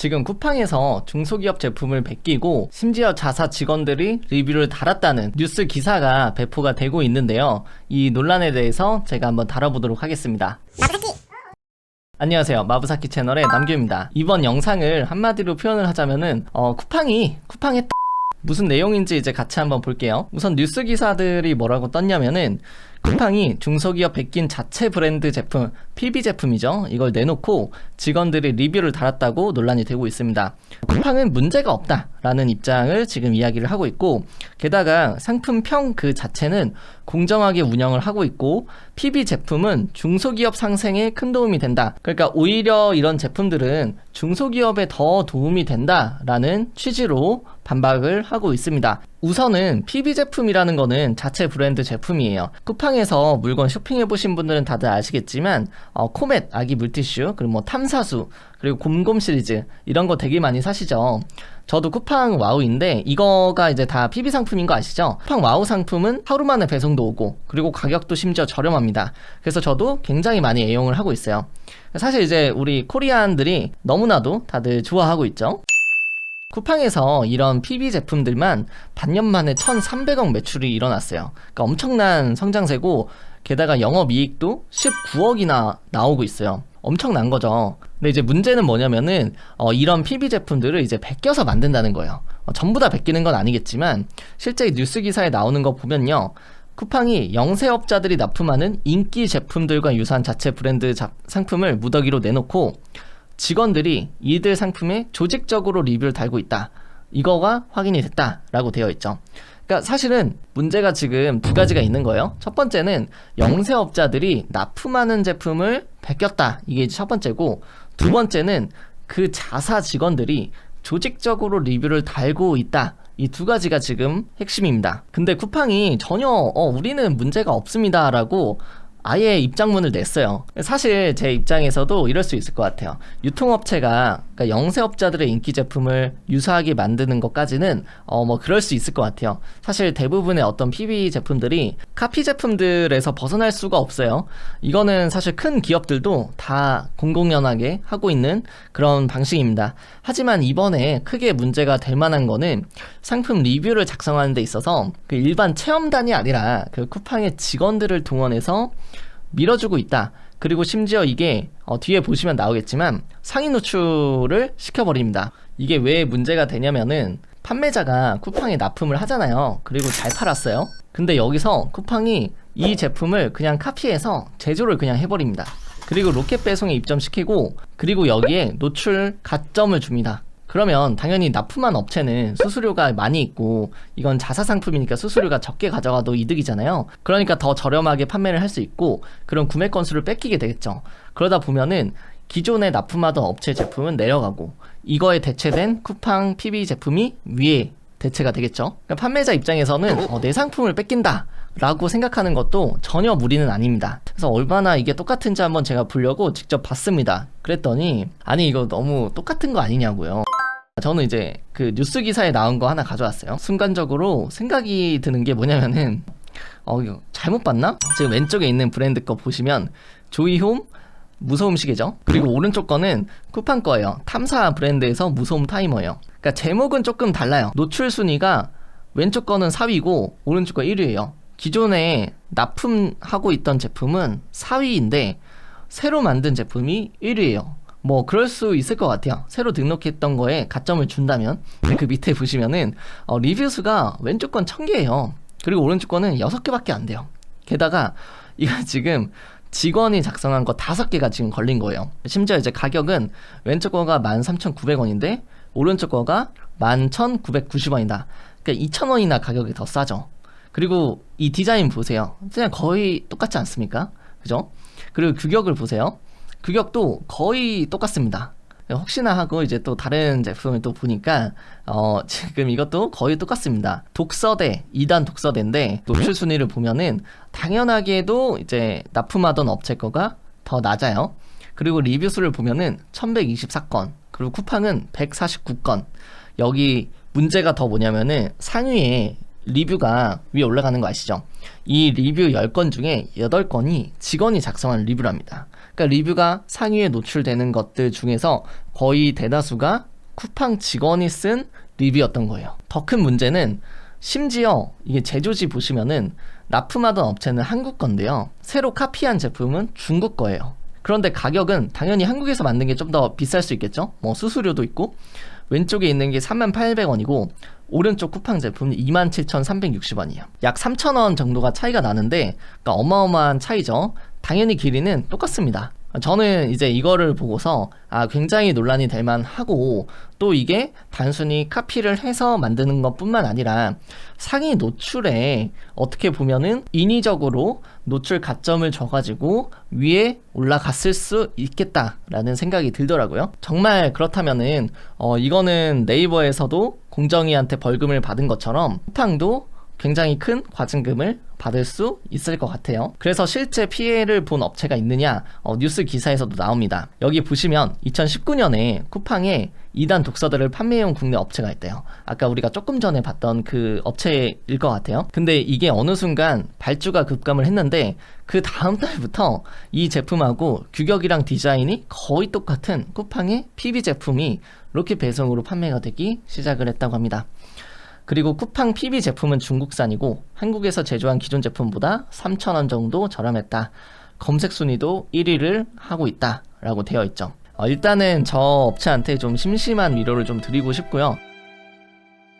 지금 쿠팡에서 중소기업 제품을 베끼고 심지어 자사 직원들이 리뷰를 달았다는 뉴스 기사가 배포가 되고 있는데요. 이 논란에 대해서 제가 한번 다뤄보도록 하겠습니다. 안녕하세요, 마부사키 채널의 남규입니다. 이번 영상을 한마디로 표현을 하자면은 쿠팡에 무슨 내용인지 이제 같이 한번 볼게요. 우선 뉴스 기사들이 뭐라고 떴냐면은 쿠팡이 중소기업 베낀 자체 브랜드 제품, PB 제품이죠. 이걸 내놓고 직원들이 리뷰를 달았다고 논란이 되고 있습니다. 쿠팡은 문제가 없다라는 입장을 지금 이야기를 하고 있고, 게다가 상품평 그 자체는 공정하게 운영을 하고 있고, PB 제품은 중소기업 상생에 큰 도움이 된다. 그러니까 오히려 이런 제품들은 중소기업에 더 도움이 된다라는 취지로 반박을 하고 있습니다. 우선은 PB 제품이라는 거는 자체 브랜드 제품이에요. 쿠팡에서 물건 쇼핑해보신 분들은 다들 아시겠지만 코멧 아기 물티슈, 그리고 뭐 탐사수, 그리고 곰곰 시리즈 이런 거 되게 많이 사시죠. 저도 쿠팡 와우인데 이거가 이제 다 PB 상품인 거 아시죠? 쿠팡 와우 상품은 하루 만에 배송도 오고, 그리고 가격도 심지어 저렴합니다. 그래서 저도 굉장히 많이 애용을 하고 있어요. 사실 이제 우리 코리안들이 너무나도 다들 좋아하고 있죠. 쿠팡에서 이런 PB 제품들만 반년 만에 1,300억 매출이 일어났어요. 그러니까 엄청난 성장세고, 게다가 영업이익도 19억이나 나오고 있어요. 엄청난 거죠. 근데 이제 문제는 뭐냐면은 이런 PB 제품들을 이제 베껴서 만든다는 거예요. 전부 다 베끼는 건 아니겠지만 실제 뉴스 기사에 나오는 거 보면요, 쿠팡이 영세업자들이 납품하는 인기 제품들과 유사한 자체 브랜드 상품을 무더기로 내놓고 직원들이 이들 상품에 조직적으로 리뷰를 달고 있다, 이거가 확인이 됐다라고 되어 있죠. 그러니까 사실은 문제가 지금 두 가지가 있는 거예요. 첫 번째는 영세업자들이 납품하는 제품을 베꼈다, 이게 첫 번째고, 두 번째는 그 자사 직원들이 조직적으로 리뷰를 달고 있다, 이 두 가지가 지금 핵심입니다. 근데 쿠팡이 전혀 우리는 문제가 없습니다 라고 아예 입장문을 냈어요. 사실 제 입장에서도 이럴 수 있을 것 같아요. 유통업체가, 그러니까 영세업자들의 인기 제품을 유사하게 만드는 것까지는 뭐 그럴 수 있을 것 같아요. 사실 대부분의 어떤 PB 제품들이 카피 제품들에서 벗어날 수가 없어요. 이거는 사실 큰 기업들도 다 공공연하게 하고 있는 그런 방식입니다. 하지만 이번에 크게 문제가 될 만한 거는 상품 리뷰를 작성하는 데 있어서 그 일반 체험단이 아니라 그 쿠팡의 직원들을 동원해서 밀어주고 있다. 그리고 심지어 이게 뒤에 보시면 나오겠지만 상위 노출을 시켜버립니다. 이게 왜 문제가 되냐면은 판매자가 쿠팡에 납품을 하잖아요. 그리고 잘 팔았어요. 근데 여기서 쿠팡이 이 제품을 그냥 카피해서 제조를 그냥 해버립니다. 그리고 로켓 배송에 입점시키고, 그리고 여기에 노출 가점을 줍니다. 그러면 당연히 납품한 업체는 수수료가 많이 있고, 이건 자사 상품이니까 수수료가 적게 가져가도 이득이잖아요. 그러니까 더 저렴하게 판매를 할 수 있고, 그런 구매 건수를 뺏기게 되겠죠. 그러다 보면은 기존에 납품하던 업체 제품은 내려가고, 이거에 대체된 쿠팡 PB 제품이 위에 대체가 되겠죠. 그러니까 판매자 입장에서는 내 상품을 뺏긴다 라고 생각하는 것도 전혀 무리는 아닙니다. 그래서 얼마나 이게 똑같은지 한번 제가 보려고 직접 봤습니다. 그랬더니 아니 이거 너무 똑같은 거 아니냐고요. 저는 이제 그 뉴스 기사에 나온 거 하나 가져왔어요. 순간적으로 생각이 드는 게 뭐냐면은 이거 잘못 봤나? 지금 왼쪽에 있는 브랜드 거 보시면 조이홈 무소음 시계죠. 그리고 오른쪽 거는 쿠팡 거예요. 탐사 브랜드에서 무소음 타이머예요. 그러니까 제목은 조금 달라요. 노출 순위가 왼쪽 거는 4위고 오른쪽 거 1위예요. 기존에 납품하고 있던 제품은 4위인데 새로 만든 제품이 1위예요. 뭐 그럴 수 있을 것 같아요. 새로 등록했던 거에 가점을 준다면. 그 밑에 보시면은 리뷰 수가 왼쪽 건 1000개예요. 그리고 오른쪽 거는 6개밖에 안 돼요. 게다가 이거 지금 직원이 작성한 거 5개가 지금 걸린 거예요. 심지어 이제 가격은 왼쪽 거가 13,900원인데 오른쪽 거가 11,990원이다. 그러니까 2,000원이나 가격이 더 싸죠. 그리고 이 디자인 보세요. 그냥 거의 똑같지 않습니까? 그죠? 그리고 규격을 보세요. 규격도 거의 똑같습니다. 혹시나 하고 이제 또 다른 제품을 또 보니까 지금 이것도 거의 똑같습니다. 독서대, 2단 독서대인데 노출 순위를 보면은 당연하게도 이제 납품하던 업체 거가 더 낮아요. 그리고 리뷰 수를 보면은 1124건, 그리고 쿠팡은 149건. 여기 문제가 더 뭐냐면은 상위에 리뷰가 위에 올라가는 거 아시죠? 이 리뷰 10건 중에 8건이 직원이 작성한 리뷰랍니다. 그러니까 리뷰가 상위에 노출되는 것들 중에서 거의 대다수가 쿠팡 직원이 쓴 리뷰였던 거예요. 더 큰 문제는 심지어 이게 제조지 보시면은 납품하던 업체는 한국 건데요. 새로 카피한 제품은 중국 거예요. 그런데 가격은 당연히 한국에서 만든 게 좀 더 비쌀 수 있겠죠? 뭐 수수료도 있고. 왼쪽에 있는 게 38,000원이고 오른쪽 쿠팡 제품은 27,360원이에요. 약 3,000원 정도가 차이가 나는데 그러니까 어마어마한 차이죠. 당연히 길이는 똑같습니다. 저는 이제 이거를 보고서 굉장히 논란이 될 만하고, 또 이게 단순히 카피를 해서 만드는 것뿐만 아니라 상위 노출에 어떻게 보면은 인위적으로 노출 가점을 줘가지고 위에 올라갔을 수 있겠다라는 생각이 들더라고요. 정말 그렇다면은 이거는 네이버에서도 공정위한테 벌금을 받은 것처럼 쿠팡도 굉장히 큰 과징금을 받을 수 있을 것 같아요. 그래서 실제 피해를 본 업체가 있느냐, 뉴스 기사에서도 나옵니다. 여기 보시면 2019년에 쿠팡에 2단 독서들을 판매해온 국내 업체가 있대요. 아까 우리가 조금 전에 봤던 그 업체일 것 같아요. 근데 이게 어느 순간 발주가 급감을 했는데 그 다음 달부터 이 제품하고 규격이랑 디자인이 거의 똑같은 쿠팡의 PB 제품이 로켓 배송으로 판매가 되기 시작을 했다고 합니다. 그리고 쿠팡 PB 제품은 중국산이고 한국에서 제조한 기존 제품보다 3,000원 정도 저렴했다. 검색 순위도 1위를 하고 있다 라고 되어 있죠. 일단은 저 업체한테 좀 심심한 위로를 좀 드리고 싶고요.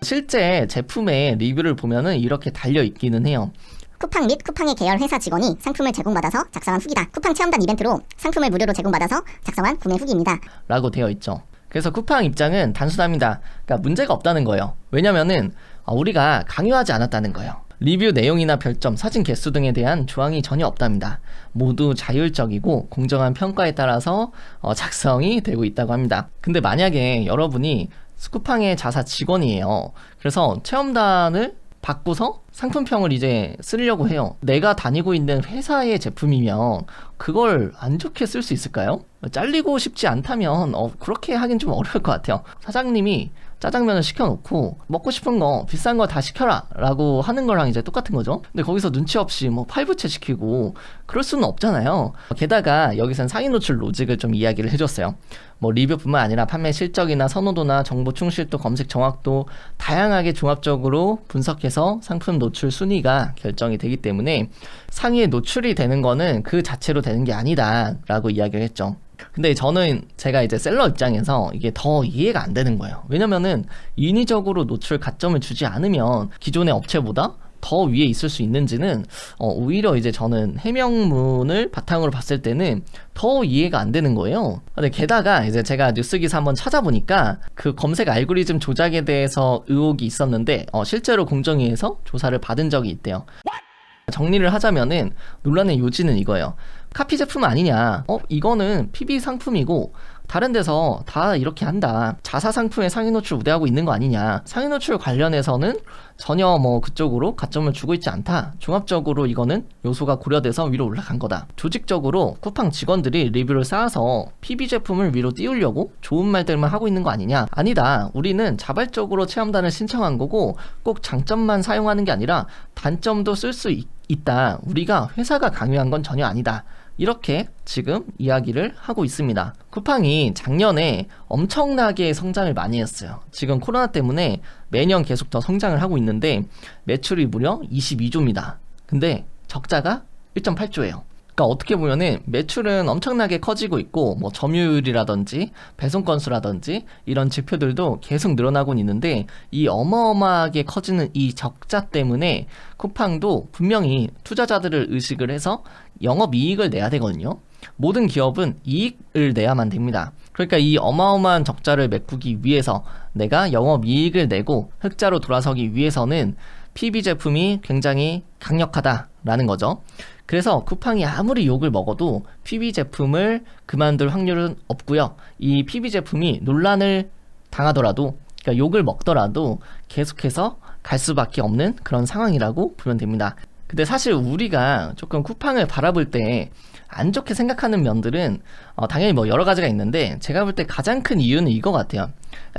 실제 제품의 리뷰를 보면은 이렇게 달려 있기는 해요. 쿠팡 및 쿠팡의 계열 회사 직원이 상품을 제공받아서 작성한 후기다. 쿠팡 체험단 이벤트로 상품을 무료로 제공받아서 작성한 구매 후기입니다. 라고 되어 있죠. 그래서 쿠팡 입장은 단순합니다. 그러니까 문제가 없다는 거예요. 왜냐면은 우리가 강요하지 않았다는 거예요. 리뷰 내용이나 별점, 사진 개수 등에 대한 조항이 전혀 없답니다. 모두 자율적이고 공정한 평가에 따라서 작성이 되고 있다고 합니다. 근데 만약에 여러분이 쿠팡의 자사 직원이에요. 그래서 체험단을 받고서 상품평을 이제 쓰려고 해요. 내가 다니고 있는 회사의 제품이면 그걸 안 좋게 쓸 수 있을까요? 잘리고 싶지 않다면 그렇게 하긴 좀 어려울 것 같아요. 사장님이 짜장면을 시켜놓고 먹고 싶은 거 비싼 거 다 시켜라 라고 하는 거랑 이제 똑같은 거죠. 근데 거기서 눈치 없이 뭐 팔부채 시키고 그럴 수는 없잖아요. 게다가 여기선 상위 노출 로직을 좀 이야기를 해줬어요. 뭐 리뷰뿐만 아니라 판매 실적이나 선호도나 정보 충실도, 검색 정확도 다양하게 종합적으로 분석해서 상품 노출 순위가 결정이 되기 때문에 상위에 노출이 되는 거는 그 자체로 되는 게 아니다 라고 이야기를 했죠. 근데 저는 제가 이제 셀러 입장에서 이게 더 이해가 안 되는 거예요. 왜냐면은 인위적으로 노출 가점을 주지 않으면 기존의 업체보다 더 위에 있을 수 있는지는 오히려 이제 저는 해명문을 바탕으로 봤을 때는 더 이해가 안 되는 거예요. 근데 게다가 이제 제가 뉴스 기사 한번 찾아보니까 그 검색 알고리즘 조작에 대해서 의혹이 있었는데 실제로 공정위에서 조사를 받은 적이 있대요. 정리를 하자면은 논란의 요지는 이거예요. 카피 제품 아니냐? 이거는 PB 상품이고 다른 데서 다 이렇게 한다. 자사 상품에 상위 노출 우대하고 있는 거 아니냐? 상위 노출 관련해서는 전혀 뭐 그쪽으로 가점을 주고 있지 않다. 종합적으로 이거는 요소가 고려돼서 위로 올라간 거다. 조직적으로 쿠팡 직원들이 리뷰를 쌓아서 PB 제품을 위로 띄우려고 좋은 말들만 하고 있는 거 아니냐? 아니다. 우리는 자발적으로 체험단을 신청한 거고 꼭 장점만 사용하는 게 아니라 단점도 쓸 수 있다. 우리가 회사가 강요한 건 전혀 아니다. 이렇게 지금 이야기를 하고 있습니다. 쿠팡이 작년에 엄청나게 성장을 많이 했어요. 지금 코로나 때문에 매년 계속 더 성장을 하고 있는데 매출이 무려 22조입니다. 근데 적자가 1.8조예요. 그러니까 어떻게 보면은 매출은 엄청나게 커지고 있고 뭐 점유율이라든지 배송 건수라든지 이런 지표들도 계속 늘어나고 있는데 이 어마어마하게 커지는 이 적자 때문에 쿠팡도 분명히 투자자들을 의식을 해서 영업이익을 내야 되거든요. 모든 기업은 이익을 내야만 됩니다. 그러니까 이 어마어마한 적자를 메꾸기 위해서 내가 영업이익을 내고 흑자로 돌아서기 위해서는 PB 제품이 굉장히 강력하다라는 거죠. 그래서 쿠팡이 아무리 욕을 먹어도 PB 제품을 그만둘 확률은 없고요. 이 PB 제품이 논란을 당하더라도, 그러니까 욕을 먹더라도 계속해서 갈 수밖에 없는 그런 상황이라고 보면 됩니다. 근데 사실 우리가 조금 쿠팡을 바라볼 때 안 좋게 생각하는 면들은 당연히 뭐 여러 가지가 있는데 제가 볼 때 가장 큰 이유는 이거 같아요.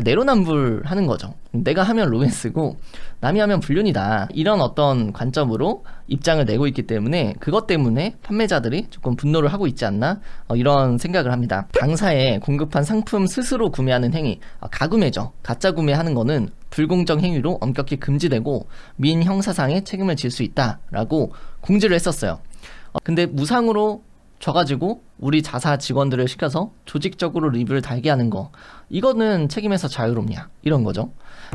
내로남불하는 거죠. 내가 하면 로맨스고 남이 하면 불륜이다. 이런 어떤 관점으로 입장을 내고 있기 때문에 그것 때문에 판매자들이 조금 분노를 하고 있지 않나 이런 생각을 합니다. 당사에 공급한 상품 스스로 구매하는 행위, 가구매죠. 가짜 구매하는 거는 불공정 행위로 엄격히 금지되고 민형사상의 책임을 질 수 있다라고 공지를 했었어요. 근데 무상으로 줘가지고 우리 자사 직원들을 시켜서 조직적으로 리뷰를 달게 하는 거, 이거는 책임에서 자유롭냐 이런 거죠.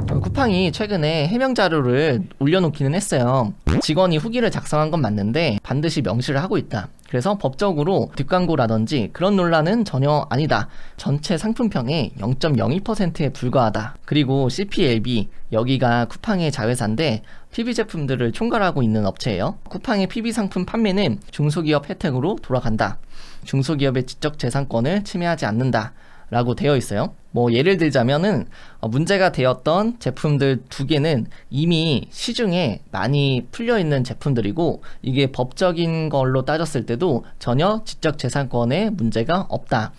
쿠팡이 최근에 해명 자료를 올려놓기는 했어요. 직원이 후기를 작성한 건 맞는데 반드시 명시를 하고 있다. 그래서 법적으로 뒷광고라든지 그런 논란은 전혀 아니다. 전체 상품평의 0.02%에 불과하다. 그리고 CPLB, 여기가 쿠팡의 자회사인데 PB 제품들을 총괄하고 있는 업체예요. 쿠팡의 PB 상품 판매는 중소기업 혜택으로 돌아간다. 중소기업의 지적재산권을 침해하지 않는다 라고 되어 있어요. 뭐 예를 들자면은 문제가 되었던 제품들 2개는 이미 시중에 많이 풀려 있는 제품들이고 이게 법적인 걸로 따졌을 때도 전혀 지적재산권에 문제가 없다,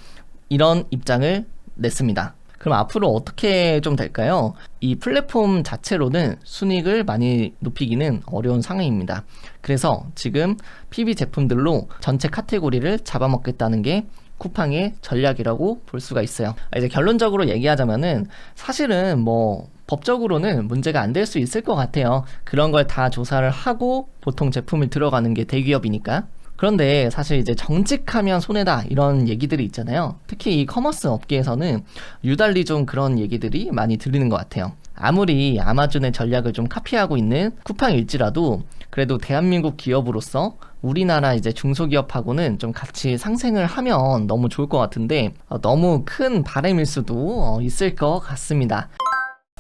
이런 입장을 냈습니다. 그럼 앞으로 어떻게 좀 될까요? 이 플랫폼 자체로는 순이익을 많이 높이기는 어려운 상황입니다. 그래서 지금 PB 제품들로 전체 카테고리를 잡아먹겠다는 게 쿠팡의 전략이라고 볼 수가 있어요. 이제 결론적으로 얘기하자면은 사실은 뭐 법적으로는 문제가 안 될 수 있을 것 같아요. 그런 걸 다 조사를 하고 보통 제품을 들어가는 게 대기업이니까. 그런데 사실 이제 정직하면 손해다 이런 얘기들이 있잖아요. 특히 이 커머스 업계에서는 유달리 좀 그런 얘기들이 많이 들리는 것 같아요. 아무리 아마존의 전략을 좀 카피하고 있는 쿠팡일지라도 그래도 대한민국 기업으로서 우리나라 이제 중소기업하고는 좀 같이 상생을 하면 너무 좋을 것 같은데 너무 큰 바람일 수도 있을 것 같습니다.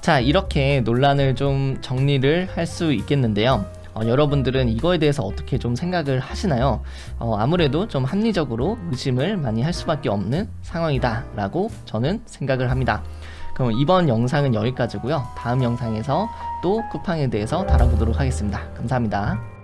자, 이렇게 논란을 좀 정리를 할 수 있겠는데요. 여러분들은 이거에 대해서 어떻게 좀 생각을 하시나요? 아무래도 좀 합리적으로 의심을 많이 할 수밖에 없는 상황이다 라고 저는 생각을 합니다. 그럼 이번 영상은 여기까지고요. 다음 영상에서 또 쿠팡에 대해서 다뤄보도록 하겠습니다. 감사합니다.